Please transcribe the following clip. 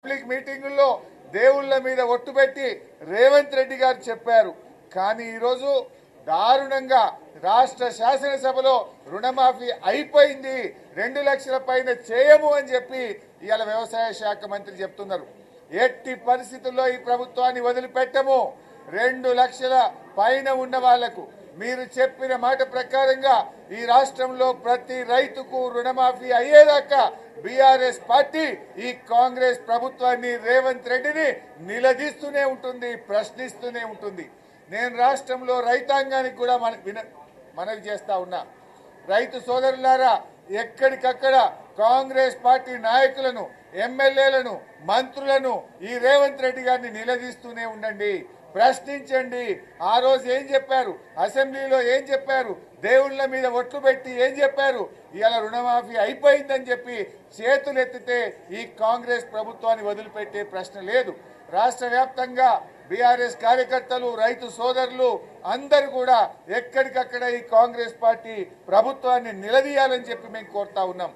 Public మీటింగుల్లో దేవుళ్ళ మీద ఒట్టు పెట్టి రేవంత్ రెడ్డి గారు చెప్పారు. కానీ ఈరోజు దారుణంగా రాష్ట్ర శాసనసభలో రుణమాఫీ అయిపోయింది, 2 లక్షల పైన చేయము అని చెప్పి ఇవాళ వ్యవసాయ శాఖ మంత్రి చెప్తున్నారు. ఎట్టి పరిస్థితుల్లో ఈ ప్రభుత్వాన్ని వదిలిపెట్టము. 2 లక్షల పైన ఉన్న వాళ్లకు మీరు చెప్పిన మాట ప్రకారంగా ఈ రాష్ట్రంలో ప్రతి రైతుకు రుణమాఫీ అయ్యేదాకా బీఆర్ఎస్ పార్టీ ఈ కాంగ్రెస్ ప్రభుత్వాన్ని రేవంత్ రెడ్డిని నిలదీస్తూనే ఉంటుంది, ప్రశ్నిస్తూనే ఉంటుంది. నేను రాష్ట్రంలో రైతాంగానికి కూడా మనవి చేస్తా ఉన్నా. రైతు సోదరులారా, ఎక్కడికక్కడ కాంగ్రెస్ పార్టీ నాయకులను, ఎమ్మెల్యేలను, మంత్రులను ఈ రేవంత్ రెడ్డి గారిని నిలదీస్తూనే ఉండండి, ప్రశ్నించండి. ఆ రోజు ఏం చెప్పారు, అసెంబ్లీలో ఏం చెప్పారు, దేవుళ్ళ మీద ఒట్లు పెట్టి ఏం చెప్పారు, ఇవాళ రుణమాఫీ అయిపోయిందని చెప్పి చేతులు ఎత్తితే ఈ కాంగ్రెస్ ప్రభుత్వాన్ని వదిలిపెట్టే ప్రశ్న లేదు. రాష్ట్ర వ్యాప్తంగా బీఆర్ఎస్ కార్యకర్తలు, రైతు సోదరులు అందరూ కూడా ఎక్కడికక్కడ ఈ కాంగ్రెస్ పార్టీ ప్రభుత్వాన్ని నిలదీయాలని చెప్పి మేము కోరుతా ఉన్నాం.